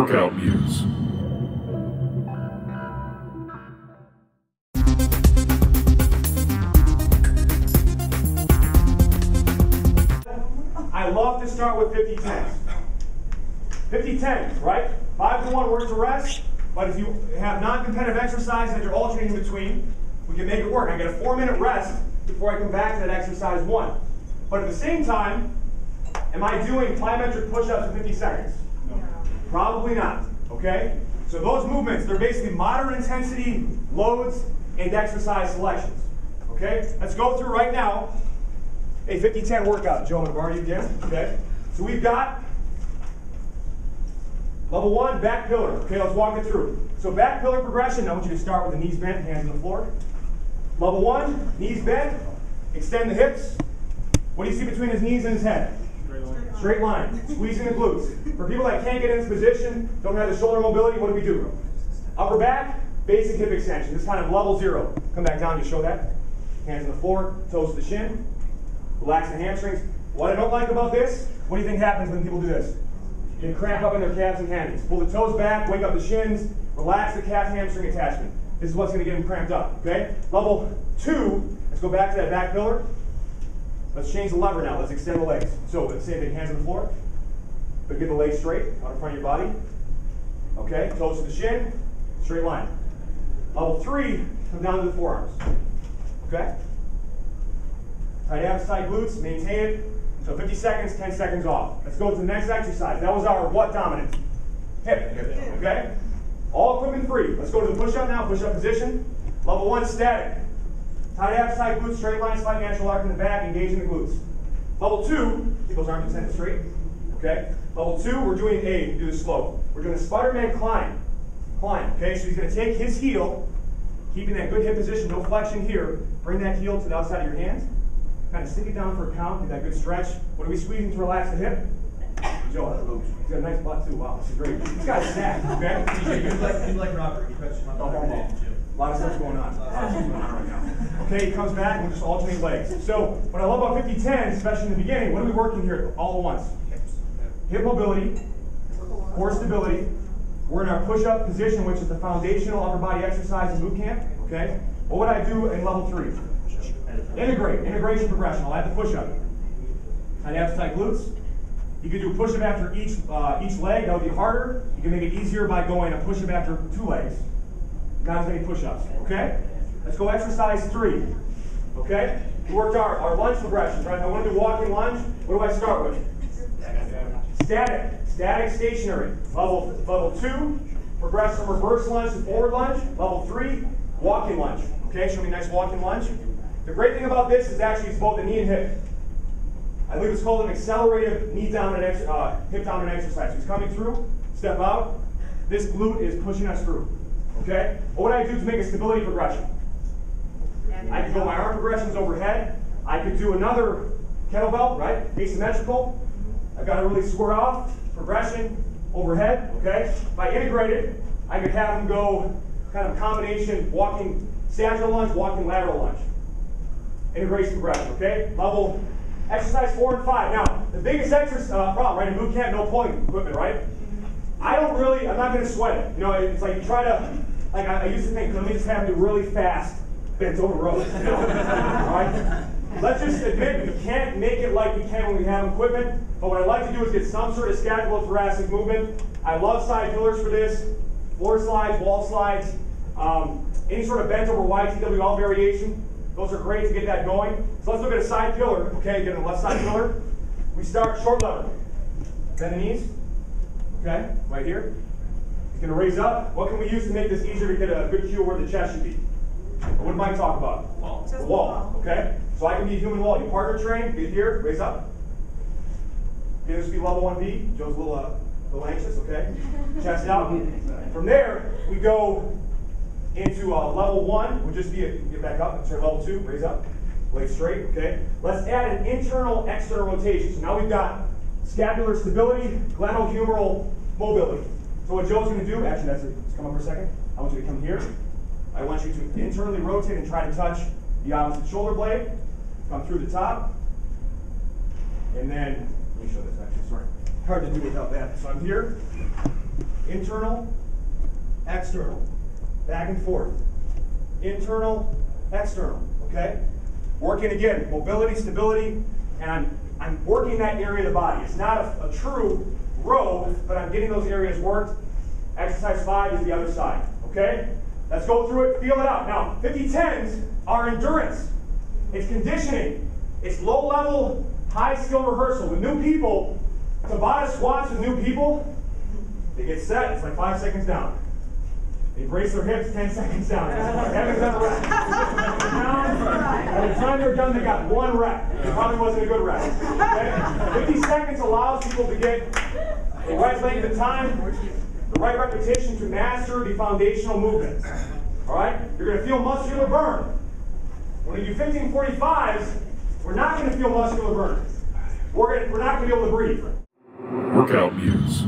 Workout Muse. I love to start with 50-10s. 50-10s, right? 5-to-1 works to rest, but if you have non-competitive exercise that you're alternating between, we can make it work. I get a 4-minute rest before I come back to that exercise 1. But at the same time, am I doing plyometric push-ups in 50 seconds? No. Probably not, okay? So those movements, they're basically moderate intensity loads and exercise selections, okay? Let's go through right now a 50-10 workout. Joe, I'm gonna borrow you again, okay? So we've got level 1, back pillar. Okay, let's walk it through. So back pillar progression, I want you to start with the knees bent, hands on the floor. Level 1, knees bent, extend the hips. What do you see between his knees and his head? Straight line. Squeezing the glutes. For people that can't get in this position, don't have the shoulder mobility, what do we do? Upper back, basic hip extension. This is kind of level 0. Come back down to show that. Hands on the floor, toes to the shin. Relax the hamstrings. What I don't like about this, what do you think happens when people do this? They cramp up in their calves and hammies. Pull the toes back, wake up the shins, relax the calf hamstring attachment. This is what's going to get them cramped up, okay? Level 2, let's go back to that back pillar. Let's change the lever now. Let's extend the legs. So let's say hands on the floor, but get the legs straight out in front of your body. Okay, toes to the shin, straight line. Level 3, come down to the forearms. Okay? Tight abs, tight glutes, maintain it. So 50 seconds, 10 seconds off. Let's go to the next exercise. That was our what dominant? Hip. Okay? All equipment free. Let's go to the push-up now, push-up position. Level 1, static. Tight abs, tight glutes, straight line, slight natural arc in the back, engaging the glutes. Level 2, keep those arms extended straight. Okay? Level 2, we're doing do this slow. We're doing a Spider-Man climb. Climb. Okay? So he's going to take his heel, keeping that good hip position, no flexion here. Bring that heel to the outside of your hands. Kind of stick it down for a count, get that good stretch. What are we squeezing to relax the hip? Joe, he's got a nice butt too. Wow, this is great. He's got a snack, okay? He's like Robert. He cuts him up every day. A lot of stuff's going on. Right now. Okay, he comes back and we'll just alternate legs. So what I love about 50-10, especially in the beginning, what are we working here all at once? Hip mobility, core stability. We're in our push-up position, which is the foundational upper body exercise in boot camp. Okay? What would I do in level 3? Integration progression. I'll add the push-up. Tight abs, tight glutes. You could do a push-up after each leg. That would be harder. You can make it easier by going a push-up after 2 legs. Not as many push-ups. Okay? Let's go exercise 3. Okay? We worked our lunge progressions, right? If I want to do walking lunge, what do I start with? Static, stationary. Level 2, progress from reverse lunge to forward lunge. Level 3, walking lunge. Okay? Show me a nice walking lunge. The great thing about this is actually it's both the knee and hip. I believe it's called an accelerated hip dominant exercise. So he's coming through, step out. This glute is pushing us through. Okay? What would I do to make a stability progression? I could go my arm progressions overhead. I could do another kettlebell, right? Asymmetrical. I've got to really square off. Progression overhead. Okay? If I integrate it, I could have them go kind of combination walking sagittal lunge, walking lateral lunge. Integration progression, okay? Level exercise 4 and 5. Now, the biggest problem, right, in boot camp, no pulling equipment, right? I'm not going to sweat it. You know, it's like you try to, like I used to think, let me just have to do really fast bent over rows, you know? Right? Let's just admit we can't make it like we can when we have equipment, but what I like to do is get some sort of scapulothoracic movement. I love side pillars for this, floor slides, wall slides, any sort of bent over YTW, all variation. Those are great to get that going. So let's look at a side pillar. Okay, get on the left side pillar. We start short lever. Bend the knees. Okay, right here. He's going to raise up. What can we use to make this easier to get a good cue where the chest should be? What did Mike talk about? Wall. The wall. Okay, so I can be a human wall. You partner train. Get here. Raise up. Okay, this would be level 1B. Joe's a little anxious. Okay, chest out. From there, we go into level 1 would just be get back up. Sorry, level 2, raise up, legs straight. Okay. Let's add an internal external rotation. So now we've got scapular stability, glenohumeral mobility. So what Joe's going to do, actually, let's come up for a second. I want you to come here. I want you to internally rotate and try to touch the opposite shoulder blade. Come through the top, and then let me show this. Actually, sorry, hard to do without that. So I'm here. Internal, external, back and forth. Internal, external, okay? Working again, mobility, stability, and I'm working that area of the body. It's not a true row, but I'm getting those areas worked. Exercise 5 is the other side, okay? Let's go through it, feel it out. Now, 50-10s are endurance. It's conditioning. It's low-level, high-skill rehearsal. With new people, Tabata squats with new people, they get set, it's like 5 seconds down. They brace their hips, 10 seconds down. They haven't done a rep. By the time they're done, they got 1 rep. It probably wasn't a good rep. Okay? 50 seconds allows people to get the right length of time, the right repetition to master the foundational movements. All right? You're going to feel muscular burn. When you do 15-45s, we're not going to feel muscular burn. We're not going to be able to breathe. Workout Muse.